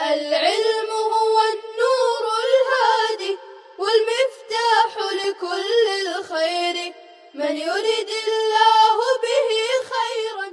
العلم هو النور الهادي والمفتاح لكل الخير من يريد الله به خيرا.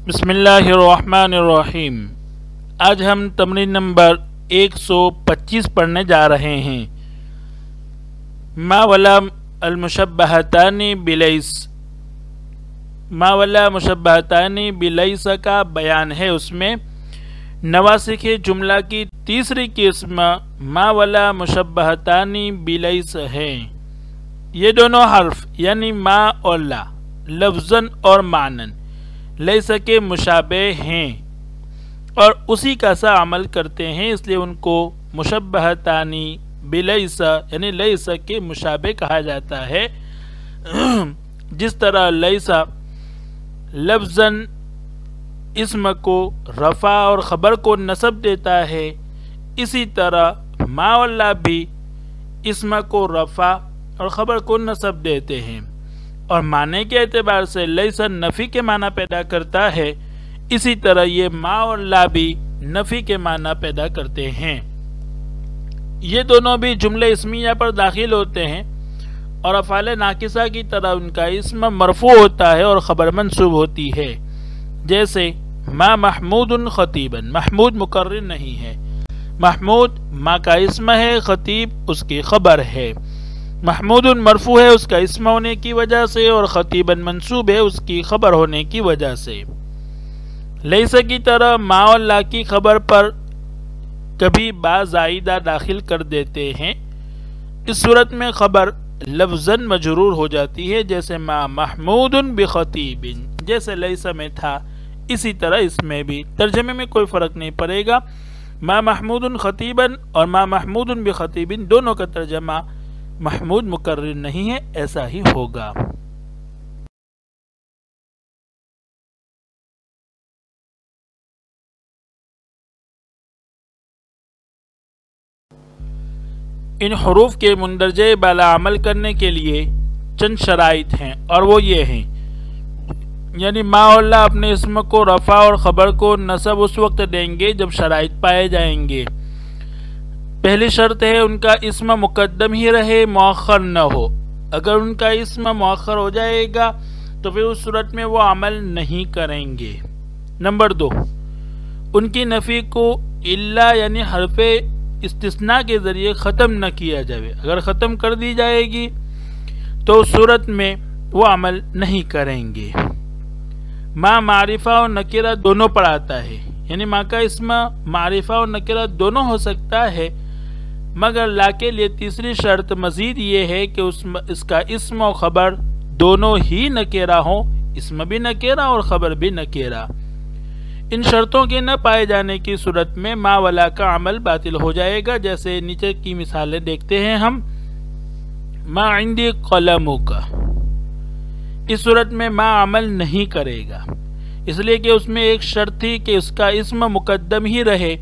بسم اللہ الرحمن الرحیم. آج ہم تمرین نمبر 125 پڑھنے جا رہے ہیں. ما ولا المشبہتان بلیس. ما ولا مشبہتان بلیس کا بیان ہے. اس میں نواسخ جملہ کی تیسری قسم ما ولا مشبہتان بلیس ہے. یہ دونوں حرف یعنی ما اور لا لفظاً اور معناً لیس کے مشابہ ہیں اور اسی کا سا عمل کرتے ہیں، اس لیے ان کو مشبہتانی بلیس یعنی لیس کے مشابہ کہا جاتا ہے. جس طرح لیس لفظاً اسم کو رفع اور خبر کو نصب دیتا ہے، اسی طرح ما واللہ بھی اسم کو رفع اور خبر کو نصب دیتے ہیں. اور معنی کے اعتبار سے لیس نفی کے معنی پیدا کرتا ہے، اسی طرح یہ ما اور لا بھی نفی کے معنی پیدا کرتے ہیں. یہ دونوں بھی جملے اسمیہ پر داخل ہوتے ہیں اور افعال ناقصہ کی طرح ان کا اسم مرفوع ہوتا ہے اور خبر منصوب ہوتی ہے. جیسے ما محمود خطیبا، محمود مقرر نہیں ہے. محمود ما کا اسم ہے، خطیب اس کی خبر ہے. محمود مرفوع ہے اس کا اسم ہونے کی وجہ سے اور خطیبا منصوب ہے اس کی خبر ہونے کی وجہ سے. لیس کی طرح ما اور لا کی خبر پر کبھی با زائدہ داخل کر دیتے ہیں، اس صورت میں خبر لفظاً مجرور ہو جاتی ہے. جیسے ما محمود بخطیب، جیسے لیس میں تھا اسی طرح اس میں بھی. ترجمے میں کوئی فرق نہیں پڑے گا. ما محمود خطیبا اور ما محمود بخطیب دونوں کا ترجمہ محمود مقرر نہیں ہے ایسا ہی ہوگا. ان حروف کے مندرجہ بالا عمل کرنے کے لیے چند شرائط ہیں اور وہ یہ ہیں، یعنی ما اور لا اپنے اسم کو رفع اور خبر کو نصب اس وقت دیں گے جب شرائط پائے جائیں گے. پہلی شرط ہے ان کا اسم مقدم ہی رہے، مؤخر نہ ہو. اگر ان کا اسم مؤخر ہو جائے گا تو پھر اس صورت میں وہ عمل نہیں کریں گے. نمبر 2، ان کی نفی کو الا یعنی حرف استثناء کے ذریعے ختم نہ کیا جائے. اگر ختم کر دی جائے گی تو اس صورت میں وہ عمل نہیں کریں گے. ما معرفہ اور نکرہ دونوں پر آتا ہے، یعنی ما کا اسم معرفہ اور نکرہ دونوں ہو سکتا ہے، مگر لا کے لیے تیسری شرط مزید یہ ہے کہ اس کا اسم و خبر دونوں ہی نکرہ ہوں، اسم بھی نکرہ اور خبر بھی نکرہ. ان شرطوں کے نہ پائے جانے کی صورت میں ما ولا کا عمل باطل ہو جائے گا. جیسے نیچے کی مثالیں دیکھتے ہیں ہم. ما عندی قلمک، اس صورت میں ما عمل نہیں کرے گا، اس لیے کہ اس میں ایک شرط تھی کہ اس کا اسم مقدم ہی رہے،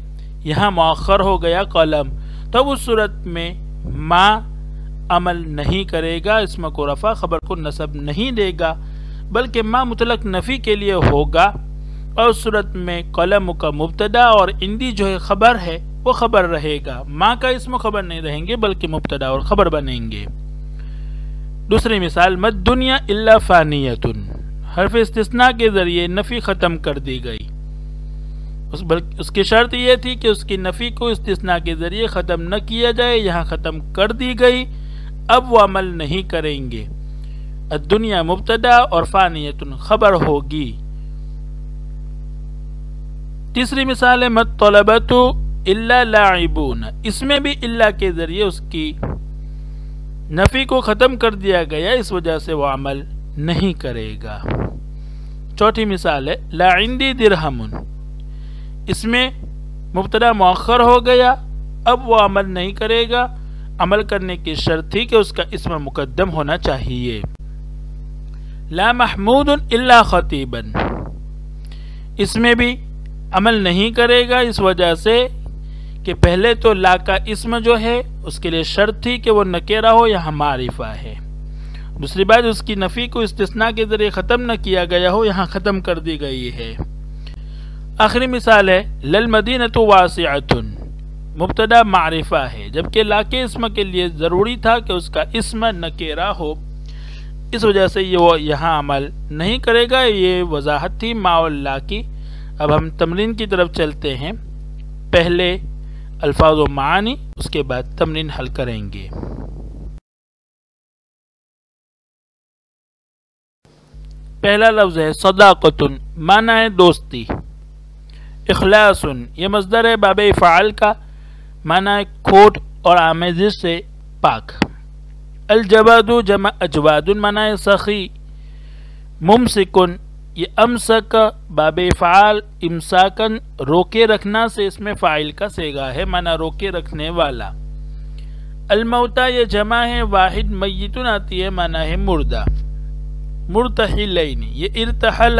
یہاں مؤخر ہو گیا قلم، تب اس صورت میں ما عمل نہیں کرے گا، اسم کو رفع خبر کو نصب نہیں دے گا، بلکہ ما مطلق نفی کے لیے ہوگا اور اس صورت میں قلم کا مبتدا اور عندی جو ہے خبر ہے وہ خبر رہے گا. ما کا اسم خبر نہیں رہیں گے بلکہ مبتدا اور خبر بنیں گے. دوسری مثال، مد دنیا الا فانیۃ، حرف استثناء کے ذریعے نفی ختم کر دی گئی. اس کی شرط یہ تھی کہ اس کی نفی کو استثناء کے ذریعے ختم نہ کیا جائے، یہاں ختم کر دی گئی، اب وہ عمل نہیں کریں گے. الدنیا مبتدا اور فانیۃ خبر ہوگی. تیسری مثال ہے مد طلبۃ الا لاعبون، اس میں بھی الا کے ذریعے اس کی نفی کو ختم کر دیا گیا، اس وجہ سے وہ عمل نہیں کرے گا. چوتھی مثال ہے لا عندی درہم، اس میں مبتدا مؤخر ہو گیا، اب وہ عمل نہیں کرے گا. عمل کرنے کی شرط تھی کہ اس کا اسم مقدم ہونا چاہیے. لا محمود الا خطیبا، اس میں بھی عمل نہیں کرے گا اس وجہ سے کہ پہلے تو لا کا اسم جو ہے اس کے لیے شرط تھی کہ وہ نکرہ ہو یا معرفہ ہے، دوسری بات اس کی نفی کو استثناء کے ذریعے ختم نہ کیا گیا ہو، یہاں ختم کر دی گئی ہے۔ آخری مثال ہے للمدینۃ واسعۃ، مبتدا معرفہ ہے جبکہ لا کے اسم کے لیے ضروری تھا کہ اس کا اسم نکرہ ہو، اس وجہ سے یہ وہ یہاں عمل نہیں کرے گا۔ یہ وضاحت تھی ما اور لا کی۔ اب ہم تمرین کی طرف چلتے ہیں۔ پہلے الفاظ و معانی، اس کے بعد تمرین حل کریں گے۔ پہلا لفظ ہے صداقۃ، معنی ہے دوستی۔ اخلاص، یہ مصدر ہے باب فعال کا، معنی ہے کھوٹ اور آمیزش سے پاک۔ الجواد جمع اجواد، معنی ہے سخی۔ ممسکن، یہ امسک باب فعال امساکن روکے رکھنا سے اس میں فاعل کا صیغہ ہے، معنی روکے رکھنے والا۔ الموتا، یہ جمع ہے واحد، میتن آتی ہے معنی ہے مردہ۔ مرتحلین، یہ ارتحل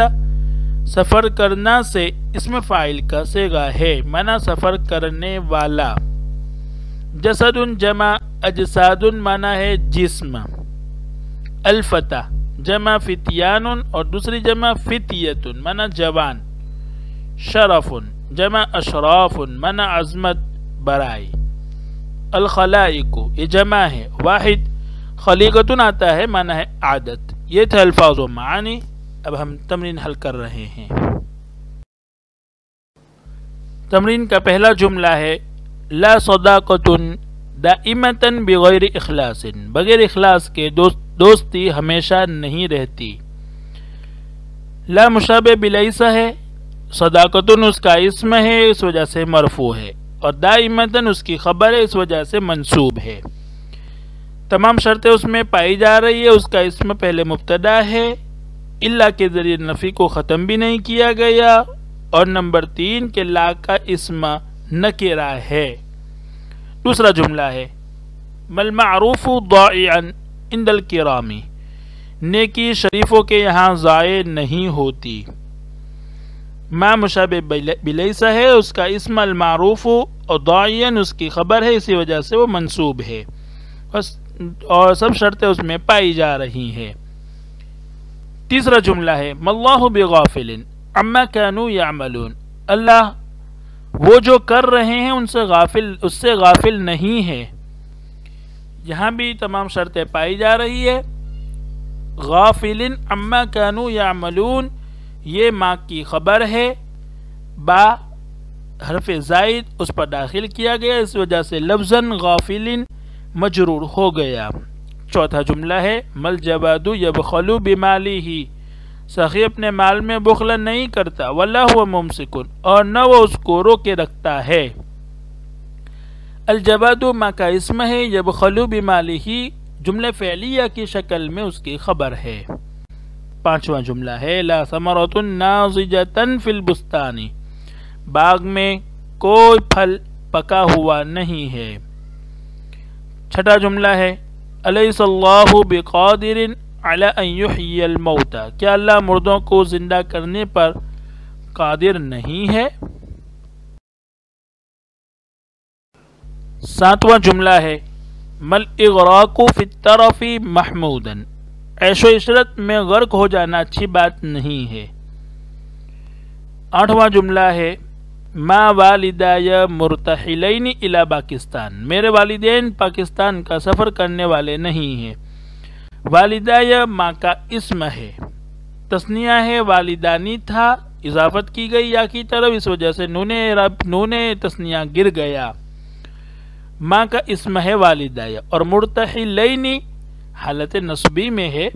سفر کرنا سے اس میں فاعل کا صیغہ ہے، معنی سفر کرنے والا۔ جسد جمع اجساد، معنی ہے جسم۔ الفتح جمع فتیان اور دوسری جمع فتیت، معنی جوان۔ شرف جمع اشراف، معنی عظمت برائی۔ الخلائق، یہ جمع ہے واحد، خلیقۃ آتا ہے معنی ہے عادت۔ یہ تھے الفاظ و معانی۔ اب ہم تمرین حل کر رہے ہیں۔ تمرین کا پہلا جملہ ہے لا صداقۃ دائمۃ بغیر اخلاص، بغیر اخلاص کے دوستی ہمیشہ نہیں رہتی۔ لا مشابہ بلیس ہے، صداقۃ اس کا اسم ہے اس وجہ سے مرفوع ہے، اور دائمۃ اس کی خبر ہے اس وجہ سے منصوب ہے۔ تمام شرطیں اس میں پائی جا رہی ہے۔ اس کا اسم پہلے مبتدا ہے، الا کے ذریعے نفی کو ختم بھی نہیں کیا گیا، اور نمبر 3 کہ لا کا اسم نکرہ ہے۔ دوسرا جملہ ہے مالمعروف ضائعا عند الکرام، نیکی شریفوں کے یہاں ضائع نہیں ہوتی۔ ما مشابہ بلیس ہے، اس کا اسم المعروف اور ضائعا اس کی خبر ہے، اسی وجہ سے وہ منصوب ہے، اور سب شرطیں اس میں پائی جا رہی ہیں۔ تیسرا جملہ ہے ماللہ بغافل عما كانوا يعملون، اللہ وہ جو کر رہے ہیں اس سے غافل نہیں ہے۔ یہاں بھی تمام شرطیں پائی جا رہی ہے۔ غافل عما كانوا يعملون، یہ ما کی خبر ہے، با حرف زائد اس پر داخل کیا گیا، اس وجہ سے لفظاً غافل مجرور ہو گیا۔ چوتھا جملہ ہے مل جواد یبخل بمالہ، سخی اپنے مال میں بخل نہیں کرتا، ولا هو ممسک، اور نہ وہ اس کو روکے رکھتا ہے۔ الجواد ما کا اسم ہے، یبخل بمالہ جملہ فعلیہ کی شکل میں اس کی خبر ہے۔ پانچواں جملہ ہے لا ثمرۃ ناضجۃ فی البستان، باغ میں کوئی پھل پکا ہوا نہیں ہے۔ چھٹا جملہ ہے الیس اللہ بقادر علی ان یحیی الموتى، کیا اللہ مردوں کو زندہ کرنے پر قادر نہیں ہے؟ ساتواں جملہ ہے مل اغراق فی الطرف محمودا، عیش و عشرت میں غرق ہو جانا اچھی بات نہیں ہے۔ آٹھواں جملہ ہے ما والدای مرتحلین الی پاکستان، میرے والدین پاکستان کا سفر کرنے والے نہیں ہیں۔ والدای ماں کا اسم ہے، تثنیہ ہے، والدانی تھا، اضافت کی گئی یا کی طرف، اس وجہ سے نون تثنیہ گر گیا۔ ماں کا اسم ہے والدای، اور مرتحلین حالت نصبی میں ہے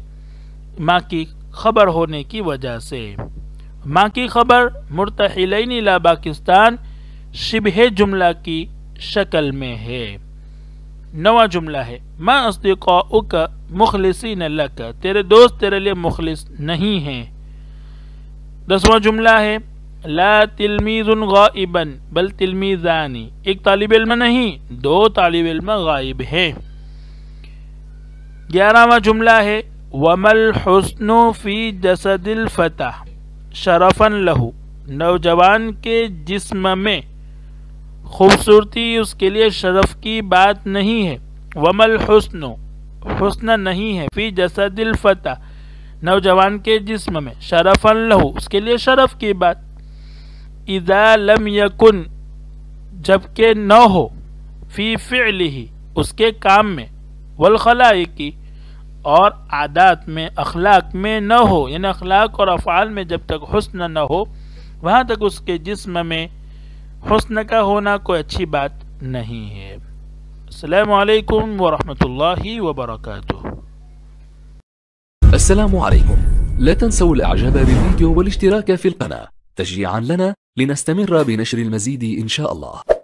ماں کی خبر ہونے کی وجہ سے۔ ماں کی خبر مرتحلین الی پاکستان شبہ جملہ کی شکل میں ہے۔ نواں جملہ ہے ما اصدقاؤک مخلصین لک، تیرے دوست تیرے لیے مخلص نہیں ہیں۔ دسواں جملہ ہے لا تلمیذ غائبا بل تلمیذان، ایک طالب علم نہیں 2 طالب علم غائب ہیں۔ 11واں جملہ ہے وما الحسن فی جسد الفتح شرفا لہ، نوجوان کے جسم میں خوبصورتی اس کے لیے شرف کی بات نہیں ہے۔ وما الحسن حسن نہیں ہے، فی جسد الفتى نوجوان کے جسم میں، شرفا لہو اس کے لیے شرف کی بات، اذا لم یکن جبکہ نہ ہو، فی فعلہ اس کے کام میں، والخلائق اور عادات میں، اخلاق میں نہ ہو، یعنی اخلاق اور افعال میں جب تک حسن نہ ہو وہاں تک اس کے جسم میں حسن کا ہونا کوئی اچھی بات نہیں ہے۔ السلام علیکم ورحمۃ اللہ وبرکاتہ۔ السلام عليكم، لا تنسوا الاعجاب بالفيديو والاشتراك في القناة تشجيعا لنا لنستمر بنشر المزيد إن شاء الله.